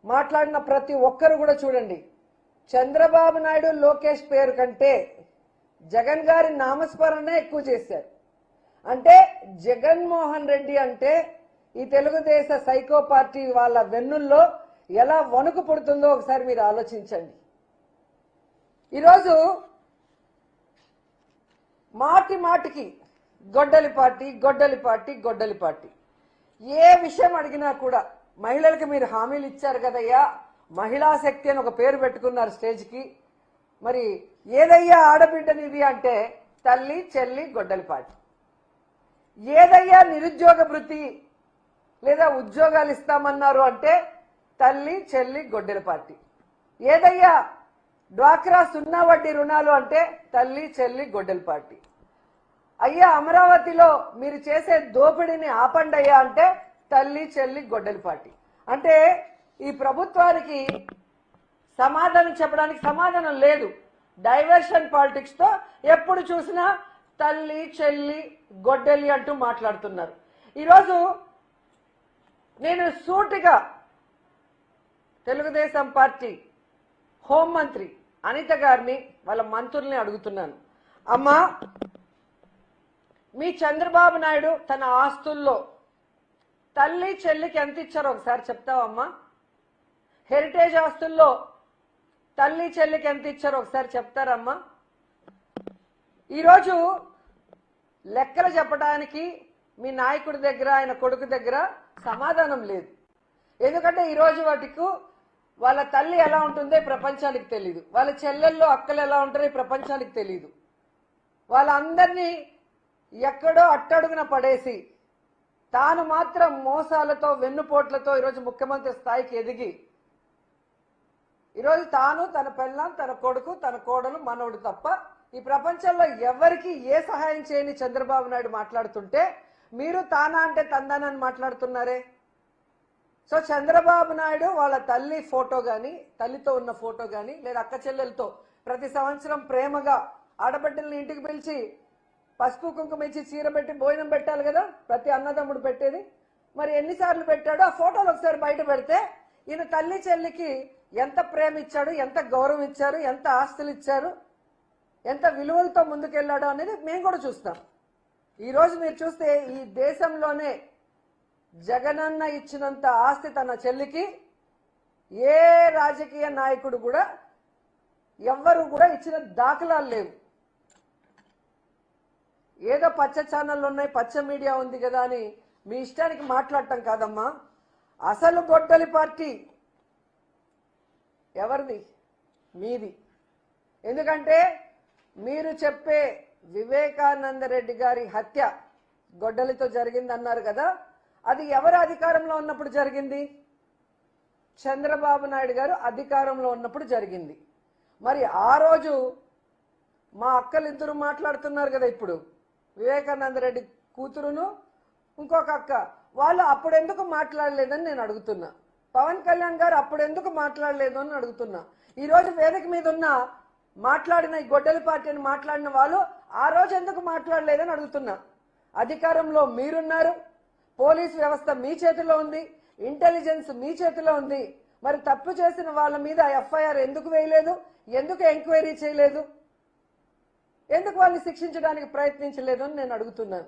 మాట్లాడిన ప్రతి ఒక్కరు కూడా చూడండి, చంద్రబాబు నాయుడు లోకేష్ పేరు కంటే జగన్ గారి నామస్మరణనే ఎక్కువ చేశారు. అంటే జగన్మోహన్ రెడ్డి అంటే ఈ తెలుగుదేశ సైకో పార్టీ వాళ్ళ వెన్నుల్లో ఎలా వణుకు పుడుతుందో ఒకసారి మీరు ఆలోచించండి. ఈరోజు మాటి మాటికి గొడ్డలి పార్టీ గొడ్డలి పార్టీ గొడ్డలి పార్టీ, ఏ విషయం అడిగినా కూడా మహిళలకు మీరు హామీలు ఇచ్చారు కదయ్యా, మహిళా శక్తి అని ఒక పేరు పెట్టుకున్నారు స్టేజ్కి. మరి ఏదయ్యా ఆడబిడ్డనిది అంటే తల్లి చెల్లి గొడ్డలి పార్టీ. ఏదయ్యా నిరుద్యోగ భృతి లేదా ఉద్యోగాలు ఇస్తామన్నారు అంటే తల్లి చెల్లి గొడ్డలి పార్టీ. ఏదయ్యా డ్వాక్రా సున్నా వడ్డీ రుణాలు అంటే తల్లి చెల్లి గొడ్డలి పార్టీ. అయ్యా అమరావతిలో మీరు చేసే దోపిడీని ఆపండయ్యా అంటే తల్లి చెల్లి గొడ్డలి పార్టీ. అంటే ఈ ప్రభుత్వానికి సమాధానం చెప్పడానికి సమాధానం లేదు. డైవర్షన్ పాలిటిక్స్ తో ఎప్పుడు చూసినా తల్లి చెల్లి గొడ్డలి అంటూ మాట్లాడుతున్నారు. ఈరోజు నేను సూటిగా తెలుగుదేశం పార్టీ హోంమంత్రి అనిత గారిని వాళ్ళ మంత్రుల్ని అడుగుతున్నాను. అమ్మా, మీ చంద్రబాబు నాయుడు తన ఆస్తుల్లో తల్లి చెల్లికి ఎంత ఇచ్చారో ఒకసారి చెప్తావమ్మా? హెరిటేజ్ ఆస్తుల్లో తల్లి చెల్లికి ఎంత ఇచ్చారో ఒకసారి చెప్తారమ్మా? ఈరోజు లెక్కలు చెప్పడానికి మీ నాయకుడి దగ్గర ఆయన కొడుకు దగ్గర సమాధానం లేదు. ఎందుకంటే ఈరోజు వాటికి వాళ్ళ తల్లి ఎలా ఉంటుందో ప్రపంచానికి తెలియదు, వాళ్ళ చెల్లెళ్ళు అక్కలు ఎలా ఉంటారో ప్రపంచానికి తెలియదు. వాళ్ళందరినీ ఎక్కడో అట్టడుగున పడేసి తాను మాత్రం మోసాలతో వెన్నుపోట్లతో ఈరోజు ముఖ్యమంత్రి స్థాయికి ఎదిగి ఈరోజు తాను తన పెళ్ళాం తన కొడుకు తన కోడలు మనవడు తప్ప ఈ ప్రపంచంలో ఎవరికి ఏ సహాయం చేయని చంద్రబాబు నాయుడు మాట్లాడుతుంటే మీరు తానా అంటే తందానని మాట్లాడుతున్నారే. సో చంద్రబాబు నాయుడు వాళ్ళ తల్లి ఫోటో కానీ తల్లితో ఉన్న ఫోటో కానీ లేదా అక్క చెల్లెలతో ప్రతి సంవత్సరం ప్రేమగా ఆడబిడ్డల్ని ఇంటికి పిలిచి పసుపు కుంకుమ ఇచ్చి చీర పెట్టి భోజనం పెట్టాలి కదా ప్రతి అన్నదమ్ముడు పెట్టేది. మరి ఎన్నిసార్లు పెట్టాడో ఆ ఫోటోలు ఒకసారి బయట పెడితే ఈయన తల్లి చెల్లికి ఎంత ప్రేమ ఇచ్చాడు, ఎంత గౌరవం ఇచ్చారు, ఎంత ఆస్తులు ఇచ్చారు, ఎంత విలువలతో ముందుకెళ్ళాడో అనేది మేము కూడా చూస్తాం. ఈరోజు మీరు చూస్తే ఈ దేశంలోనే జగనన్న ఇచ్చినంత ఆస్తి తన చెల్లికి ఏ రాజకీయ నాయకుడు కూడా ఎవ్వరు కూడా ఇచ్చిన దాఖలాలు లేవు. ఏదో పచ్చ ఛానళ్ళు ఉన్నాయి, పచ్చ మీడియా ఉంది కదా అని మీ ఇష్టానికి మాట్లాడటం కాదమ్మా. అసలు గొడ్డలి పార్టీ ఎవరిది? మీది. ఎందుకంటే మీరు చెప్పే వివేకానంద రెడ్డి గారి హత్య గొడ్డలితో జరిగింది అన్నారు కదా, అది ఎవరు అధికారంలో ఉన్నప్పుడు జరిగింది? చంద్రబాబు నాయుడు గారు అధికారంలో ఉన్నప్పుడు జరిగింది. మరి ఆ రోజు మా అక్కలిద్దరూ మాట్లాడుతున్నారు కదా, ఇప్పుడు వివేకానంద రెడ్డి కూతురును ఇంకొక అక్క, వాళ్ళు అప్పుడెందుకు మాట్లాడలేదని నేను అడుగుతున్నా. పవన్ కళ్యాణ్ గారు అప్పుడెందుకు మాట్లాడలేదు అని అడుగుతున్నా. ఈరోజు వేదిక మీద ఉన్న మాట్లాడిన ఈ గొడ్డలి పార్టీని మాట్లాడిన వాళ్ళు ఆ రోజు ఎందుకు మాట్లాడలేదని అడుగుతున్నా. అధికారంలో మీరున్నారు, పోలీసు వ్యవస్థ మీ చేతిలో ఉంది, ఇంటెలిజెన్స్ మీ చేతిలో ఉంది. మరి తప్పు చేసిన వాళ్ళ మీద ఎఫ్ఐఆర్ ఎందుకు వేయలేదు? ఎందుకు ఎంక్వైరీ చేయలేదు? ఎందుకు వాళ్ళని శిక్షించడానికి ప్రయత్నించలేదు అని నేను అడుగుతున్నాను.